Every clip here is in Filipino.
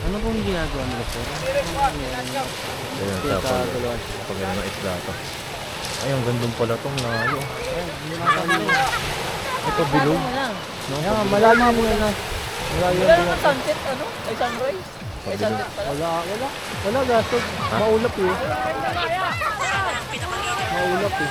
Ano pong ginagawa nila sir? Ganyan siya pag ganyan ng isda to. Ay, ang gandong pala tong layo. Ito bilog. No, Yan, malalim mo na. Malalim Wala mo naman sunset, ano? Ay sunrise. Ay sunset pala. Wala gasto. Maulap eh. Maulap eh.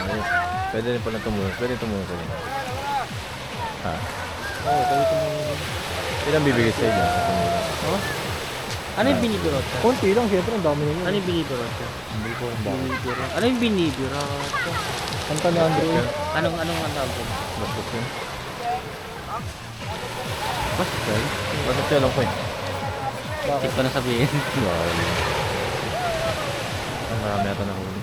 Ay, pwede rin pala tumulong. Pwede tumulong. Ha? Oo, pwede tumulong. Ilang bibigay sa inyo? Ha? Ano yung binibirot sir? Konti lang, siyempre ang dami Ano nyo. yung binibirot sir? Hindi ko ang bakit. Binibirot. Ano yung binibirot? Kanta ni Andrew. Anong ang tawag ko? Bastos yun. Bastos? Bastos yun lang ko eh. Bakit ko na sabihin? Wow. Ang marami ata nahuli.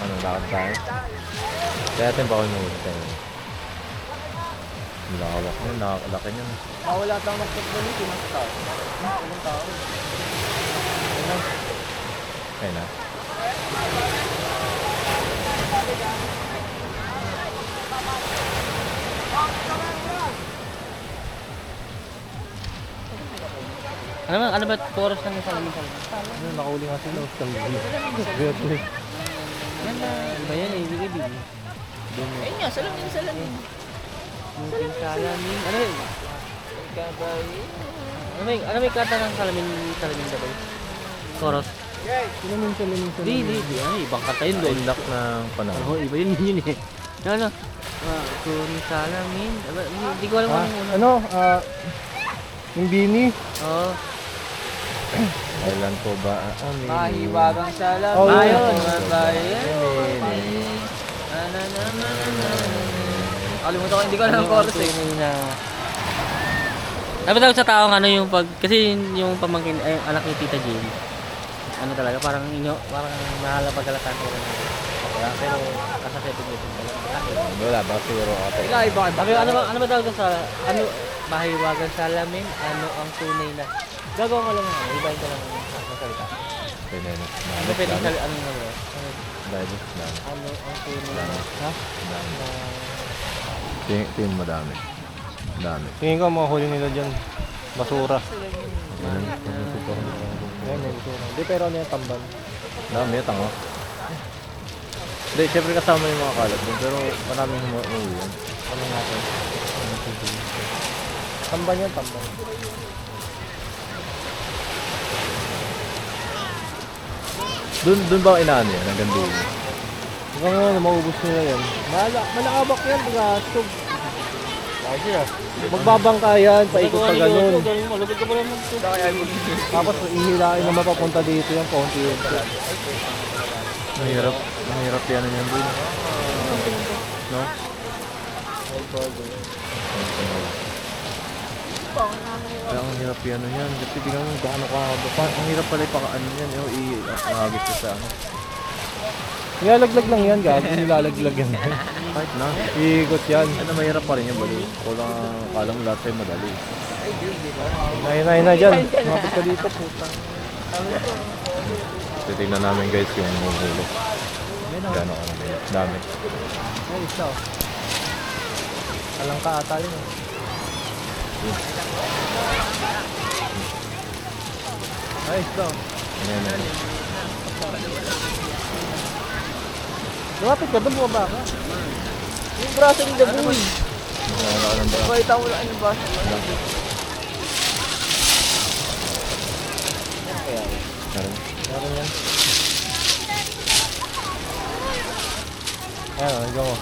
Ano, lakad tayo? Kaya natin ba ako yung nahuli tayo? Lawak na, nakalaki niya. Mawala lang mag-football dito. Mas tao. Ilang tao. Ayun na. Ano ba oras ng salamin? Ano, nakahuli nga sila. Berkeley. Yan na. Iba yan eh. Bigay bigay. Ayun nga, salamin. Yung salamin. Ano yun? Kabay. Ano may kata ng salamin dabay? Koros. Salamin. Di. Ano, ibang kata yun doon. Lock ng panahon. Oh, iba yun eh. Ano? Kung salamin. Hindi ko alam Ah, anong una. ano, yung bini. Oo. Kailan po ba? Mahiwagang salamin. Oh, yun. Ayun. Kalimutan ko, hindi ko alam ang chorus eh. Dapat daw sa taong ano yung pag kasi yung pamangkin ay anak ni Tita Jane. Ano talaga parang mahal na pagkalatan ko na. Kaya pero kasasepid nito talaga. Wala ba siguro ako? Ano ba tawag sa ano mahiwagan salamin ano ang tunay na gagawin ko lang ano ibahin ko lang ang salita. Pwede na. Ano pwede sa ano na ba? Dahil na. Ano ang tunay na Ha? Tingin mo dami. Dami. Tingin ko mga huli nila dyan. Basura. Ayan, Ayan, may basura. Hindi, pero ano yung tamban? dami, tanga. Hindi, syempre kasama yung mga kalat dun, pero maraming umuwi yan. Ano natin? Tamban yan, tamban. Dun ba inaano yan, hanggang dulo? Hanggang ngayon, maubos nila yan. Malakabak yan, taga-stog. Magbabangka yan, paikot pa ganun. Malupit ka pala mo. Tapos ihilain na mapapunta dito yan, paunti-unti. Mahirap yan yan dun. No? Kaya ang hirap yan yan, kasi tingnan mo gaano ka, ang hirap pala ipakaano yan, ihagis ko sa ano. Nilalaglag lang yan, gabi. Nilalaglag yan. Kahit na. Ikot yan. Ano mahirap pa rin yan, bali. Kulang akala mo lahat sa'yo madali. Nay na dyan. Mapit ka dito, puta. Titignan namin guys yung hulog. Gano'n ka na dami. Ay, isa. Alang ka ata yun. Ay, isa. Ayan. Lumapit ka doon, bumaba ka. Yung braso ni Dabuy. Wala ka ng ba? Pakita mo lang yung braso. Meron. Meron yan. Ayan o, hanggang o.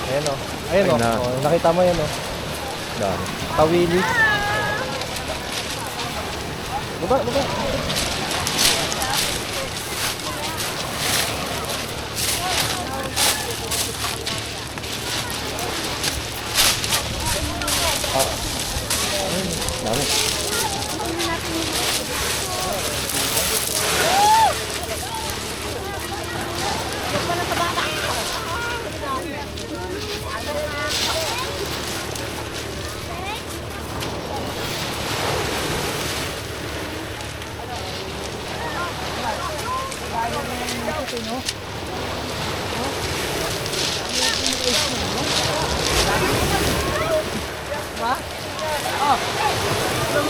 Ayan o. Ayan o. Ay, na. Oh, nakita mo yan o. Dami. Tawili. Baba. Dami. Ang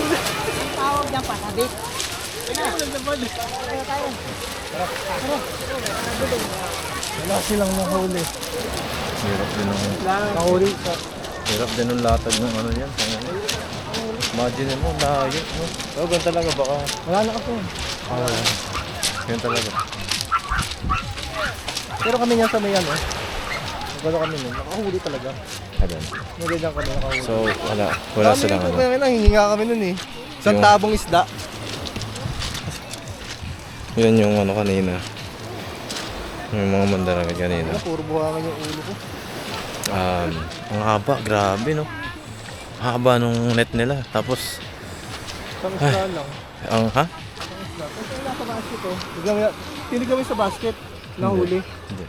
tawag dyan, pasabit. Wala silang nahuli. Hirap din ng... Nahuli. Hirap din ng latag ng ano yan. Imagine mo, layo, no? Oh, ganun talaga baka. Wala na kasi. Wala. Ganun talaga. Pero kami niyan sa may ano. Nagano kami nun. Nakahuli talaga. Ayan. Nagandang kami nakahuli. So, wala silang ano. Kami nangihinga kami nun eh. Isang Yung- tabong isda. Yun yung ano kanina. Yung mga mandaragad kanina. Puro buhangan yung ulo ko. Ang haba, grabe no. Haba nung net nila. Tapos, Isang isda lang. ang ha? Isang isda. Kasi nasa basket oh. Tinig kami sa basket. Nahuli. Hindi.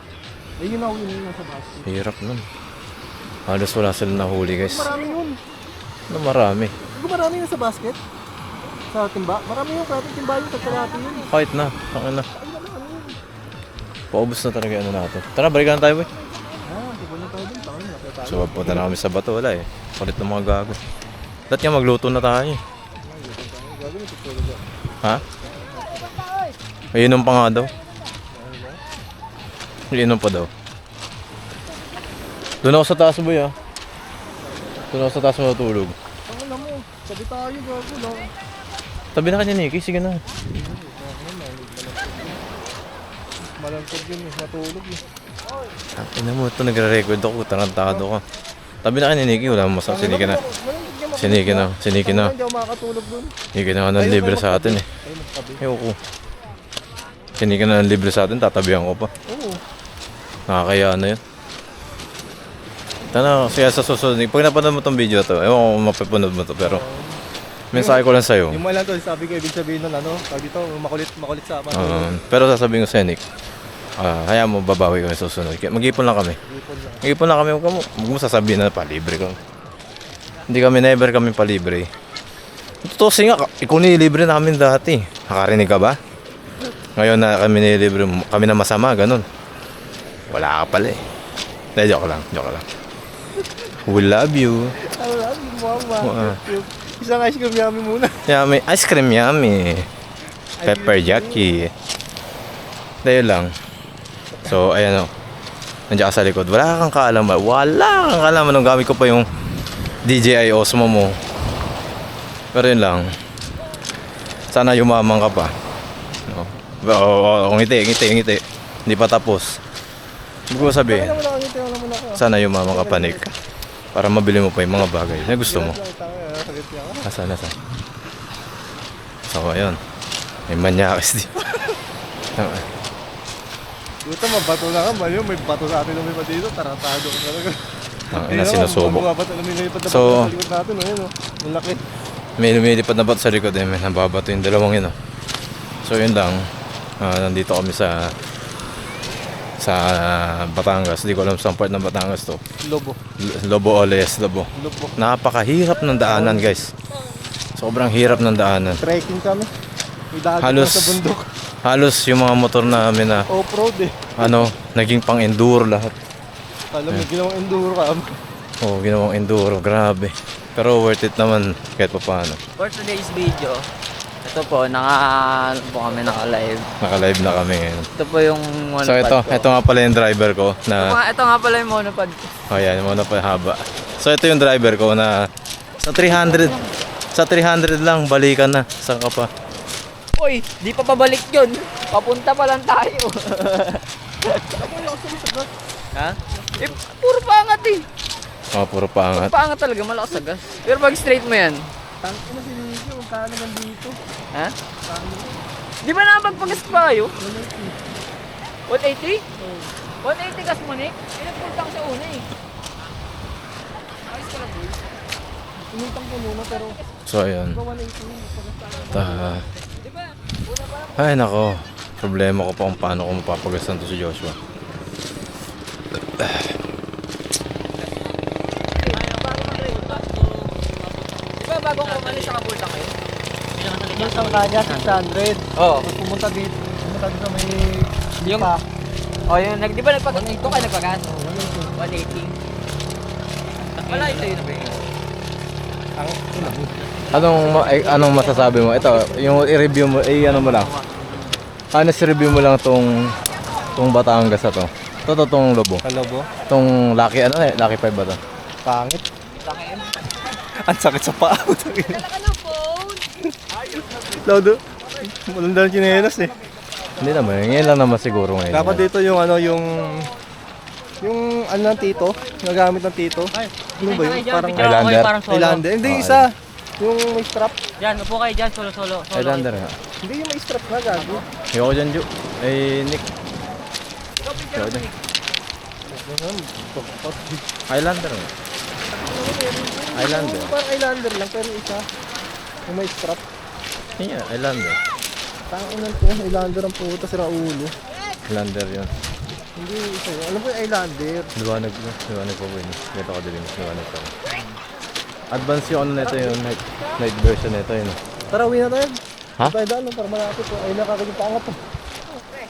Eh yun nahuli nila sa basket. Hirap nun. Halos wala silang nahuli guys. Marami yun. Ano marami? Kung marami yun sa basket. Sa timba. Marami yung kahit timba yung tagkalati yun. Kahit na. Tangin na. Paubos na talaga ano natin. Tara, balikan tayo boy. Tibon na tayo dun. Tangin na tayo. So, punta na kami sa bato. Wala eh. Kulit ng mga gago. Dapat nga magluto na tayo eh. Gagawin ito talaga. Ha? Iinom pa nga daw. Iinom pa daw. Doon ako sa taas boy ah. Doon ako sa taas matutulog. Tangin na mo. Sabi tayo gago lang. Tabi na kanya Nikki. Sige na. Malantog yun eh. Matulog eh. Ina mo ito nagre-record ako. Tarantado ka. Tabi na kanya Nikki. Wala mo masang siniki na. Siniki na. Siniki na. Hindi ako makakatulog dun. Siniki na ng libre sa atin eh. Ay magtabi. Ewan ko. Siniki na ng libre sa atin. Tatabihan ko pa. Oo. Nakakaya na yun. Tana, kaya sa susunod, pag napanood mo tong video to, ewan ko kung mapapanood mo to, pero mensahe ko lang sa'yo. Yung mga lang to, sabi ko ibig sabihin nun ano, pag dito makulit sa matulog. Pero sasabihin ko sa'yo, Nick, hayaan mo, babawi kami sa susunod. Mag-ipon lang kami. Mag-ipon lang kami, huwag mo sasabihin na palibre kami. Hindi kami, never kami palibre. Totoo nga, ikaw nilibre namin dati. Nakarinig ka ba? Ngayon na kami nilibre, kami na masama, ganun. Wala ka pala eh. Hindi, joke lang. We love you. Ano lang, mama. Wow. Isang ice cream yummy muna. Yummy. Ice cream yummy. Pepper Jackie. Dahil lang. So, ayan o. Nandiyan ka sa likod. Wala kang kaalaman. Nung gamit ko pa yung DJI Osmo mo. Pero yun lang. Sana yumamang ka pa. Oo, ngiti. Hindi pa tapos. Hindi ko sabihin. Wala mo na. Sana yumamang ka pa, Nick. Para mabili mo pa yung mga bagay na gusto mo. Nasaan? So, ayun. May manyakis dito. Dito mabato na ka, Mario. May bato sa atin lumipat dito. Taratado ka talaga. Ang ina, sinusubok. Lumilipad na So- bato sa likod natin. Ayun o. Ang laki. May lumilipad na bato sa likod eh. May nababato yung dalawang yun. Oh. So, yun lang. Nandito kami sa Batangas. Hindi ko alam saan part ng Batangas to. Lobo Oles, Lobo. Napakahirap ng daanan, guys. Sobrang hirap ng daanan. Trekking kami. May dagat Halos- sa bundok. Halos yung mga motor namin na Off-road eh. naging pang-enduro lahat. Alam mo, ginawang enduro ka. Oo, ginawang enduro. Grabe. Pero worth it naman kahit pa paano. For today's video, ito po, naka-live. Naka-live na kami ngayon. Ito po yung monopod So ko. ito nga pala yung driver ko na Ito nga pala yung monopod ko. oh yan, yung pa haba. So ito yung driver ko na sa 300 lang balikan na. Saan ka pa? Uy, di pa pabalik yun. Papunta pa lang tayo. Ha? Eh, puro pangat eh. Oh, puro pangat. Pangat talaga, malakas sa gas. Pero pag straight mo yan, Tanto na si Nicky. Huwag ka naman dito. ha? Di ba nakapagpagas pa kayo? 180? 180 gas mo, Nick? Pinagpultang sa una eh. Ayos ka lang, boy. Tumutang ko muna pero So ayun. 180. Di ba? Una pa lang. Ay nako. Problema ko pa kung paano ko mapapagastan to si Joshua. Di ba bago ka umalis, nakapultang kayo? Yung isang kanya, 600. Oo. Tapos pumunta dito sa may Yung- lipa. Oh, yun, di ba dito kayo nagpagas? 180. Wala ito yun, ba? Anong masasabi mo? Ito, yung i-review mo, ano mo lang. Honest review mo lang tong Batangas na to. Tong Lobo. Kalobo? Tong Lucky, Lucky 5 ba to? Pangit. Ang sakit sa paa. Dala ka ng phone. Lodo. Malanda ng chinelas eh. Hindi naman, ngayon lang naman siguro ngayon. Dapat dito yung yung ano ng tito, nagamit ng tito. Ano ba yun? Parang Highlander? Parang solo. Highlander. Hindi, Okay. isa. Yung may strap. Diyan, upo kayo dyan, solo. Highlander nga. Hindi yung may strap na gago. Ayoko dyan, Ju. Nick. Ayoko dyan. Highlander nga. Highlander. Parang Highlander lang, pero isa. Yung may strap. Yan, Highlander. Tangan ko, Highlander ang puta, sira ulo. Highlander yun. Hindi isa yun. Alam mo yung Highlander? Liwanag po po yun. Dito ko din, liwanag po. Advance yung ano nito yung night version nito yun. Tara, uwi na tayo. Ha? Tayo daan, para malapit. Ay, nakakaging pangat to.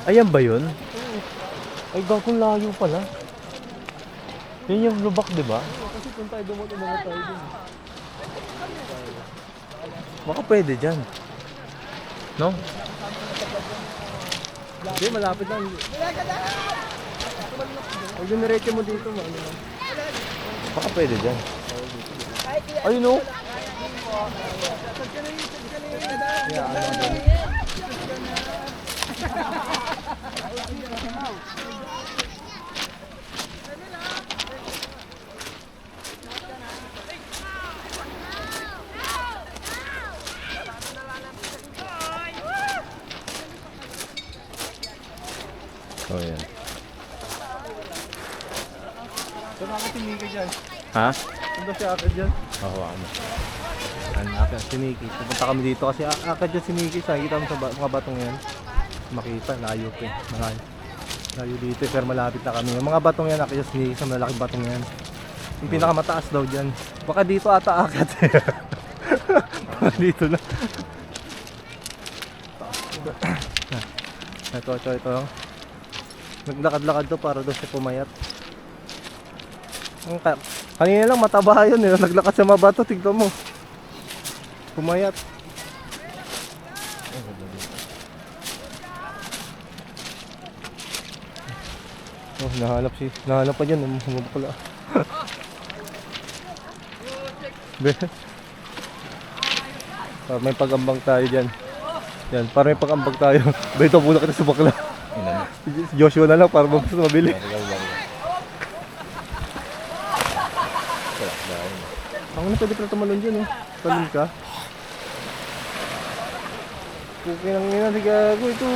Ayan ba yun? Ay, gagong layo pala. Yun yung lubak, di ba? Kasi kung tayo dumot-dumot tayo dun. Baka pwede dyan. No? Hindi, malapit lang. Pag diniretso mo dito, ano lang. Baka pwede dyan. Ayun o. Yeah, ano ba? Oh, yan. So, bakit tinigay dyan? Ha? Saan daw si Akad dyan? Hawakan mo. Akad si Mickey. Pupunta kami dito kasi Akad dyan si Mickey. Nakikita mo sa mga batong yan. Makita, layo ko eh. Layo dito eh, pero malapit na kami. Yung mga batong yan, Akad dyan si Mickey sa malaking batong yan. Yung pinakamataas daw dyan. Baka dito ata Akad. Baka dito na. Ito. Naglakad-lakad to para daw siya pumayat. Kanina lang mataba yun eh. Naglakad sa mga bato, tignan mo. Pumayat. Oh, nahanap pa dyan. Humabakla. Para may pag-ambang tayo dyan. Yan, para may pag-ambang tayo. Bento muna kita sa bakla. Si Joshua na lang para mabili. Ako na pwede pala tumalon dyan eh. Talon ka. Okay lang yun, hindi gago ito.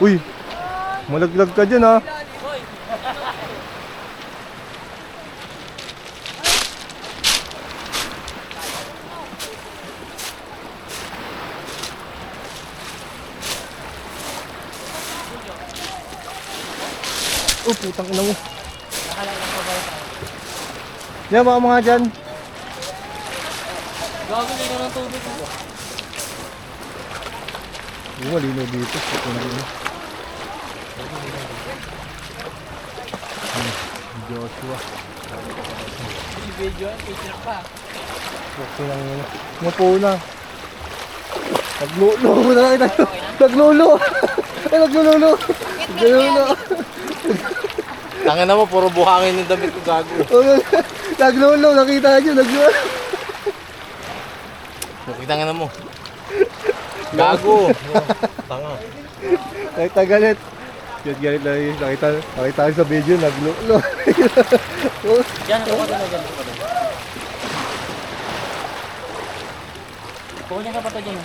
Uy! Malaglag ka dyan ha. Oh, putang ina mo. Yan, mga dyan. Gago din ng tubig ko. Malinaw dito. Putang ina. Joshua. Si video yan, picture pa. Putang ina. Mupo na. Naglulo na lang tayo. Naglulo. Ay, naglulo. Naglulo. Tangin na mo, puro buhangin yung damit ko gago. Naglulo, nakita nyo, naglulo. Tangin na mo. Gago. Tanga. Nakita galit. Galit na yun. Nakita sa video, naglulo. Diyan, ako ka dyan. Kukunin ka pa to dyan.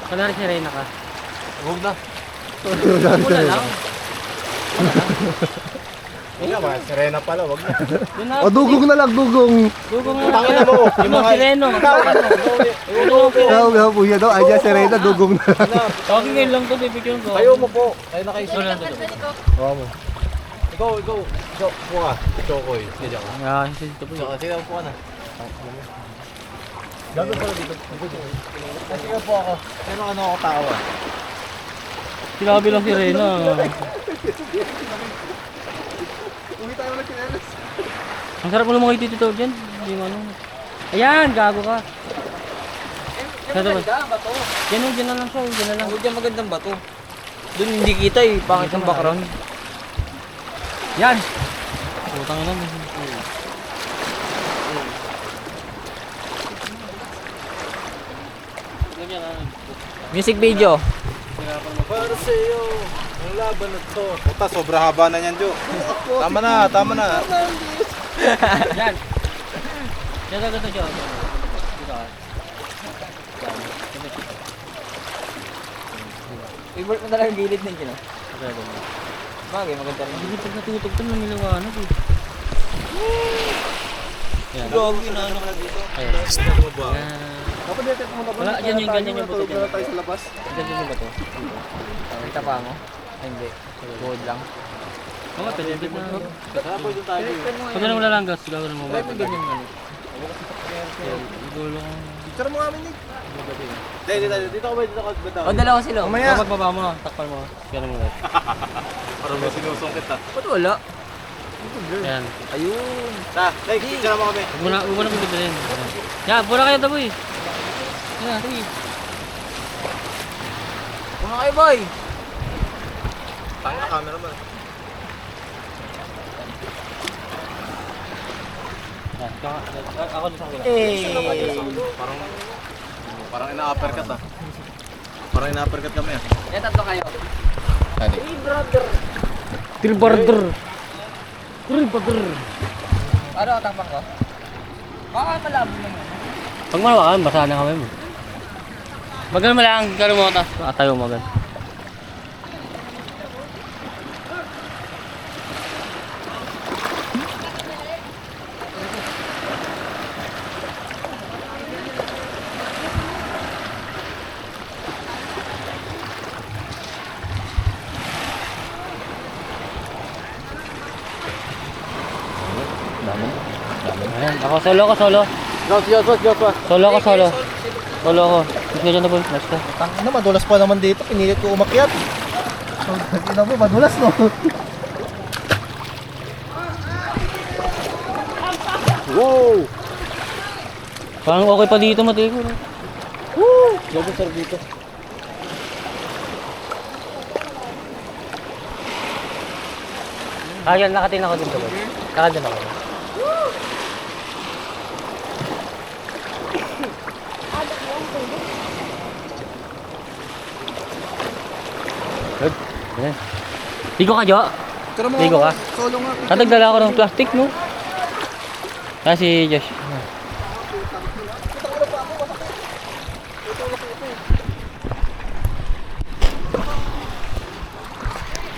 Kunwari si Reyna ka. Huwag na. Mula lang. Hindi naman, Serena pala, wag na. Yun na. O, dugong na lang, dugong. Dugong mo. Tangin na mo. Yung mga sireno. Kaya po yan, ay dyan si Reyna, dugong na. Tawagin ngayon lang to, bibigyan ko. Kayo mo po. Kayo na kayo. Doon lang to. Oo mo. Ikaw. Po ka. Chokoy. Hindi dyan ka. Ah, dito po. Sige po ka na. Gagawin pala dito. Sige po ako. Pero ano ako tawa? Sinabi lang si Reyna. Uwi tayo na kinelas. Ang sarap mo lumangoy dito dyan. Hindi mo ano. Ayan, gago ka. Saan ba? Bato. Dyan na lang siya, dyan na lang. Huwag dyan magandang bato. Doon hindi kita eh. Pangit ang background. Yan. Putang ina. Music video. Para sa iyo, ang laban na to. Puta, sobra haba na yan, Jo. Tama na, tama na. Yan. Dito, dito, dito. Dito ka. Favorite mo talaga yung gilid na yun. Dito. Bagay, maganda rin. Hindi pag natutog to, naniliwanag eh. Yan. Gago yun, ano ka dito? Ayan. Yan. Dapat dito mo na ba? Wala, dyan yung ganyan yung buto Tulog na tayo sa labas. Ganyan yung bato. Kita pa mo? Ay, hindi. Gold lang. Oo nga, pwede na. Tara, pwede tayo. Pag ganun wala lang gas, gagawin mo. Try mo ganyan man. Igulo ko. Picture mo kami, Nick. Dito ka ba? Dito ka ba? O, dalawa sila. Mamaya. Kapag baba mo, takpan mo. Ganun mo guys. Parang may sinusong kita. Ba't wala? Ayan. Ayun. Ta, Nick, picture mo kami. Huwag mo na pagbibilin. Yan, pura kayo taboy. Yan, sige. Kung kayo, boy. Tanga camera man. Yan, ako dito sa kabila. Parang ina-uppercut ah. Parang ina-uppercut kami ah. Yan, tatlo kayo. Ano? Tilbarder. Ano ang tapang ko? Baka malabo naman. Pag malawakan, basa na kami mo. Bagal mo lang, gano'n mo ta. Atayo mo gan. Ayan, ako solo ko, solo. Joshua. Solo ko, solo. Solo ko. Gusto nyo na po, let's go. Tangina, madulas pa naman dito. Pinilit ko umakyat. Ina mo, madulas no. Wow! Parang okay pa dito, Mateo. Woo! Gago sir dito. Yan, nakatin ako dito. Nakatin ako. Good. Ayan. Ligo ka, Jo. Ligo ka. Solo nga. Tatagdala ako ng plastic, no? Si Josh.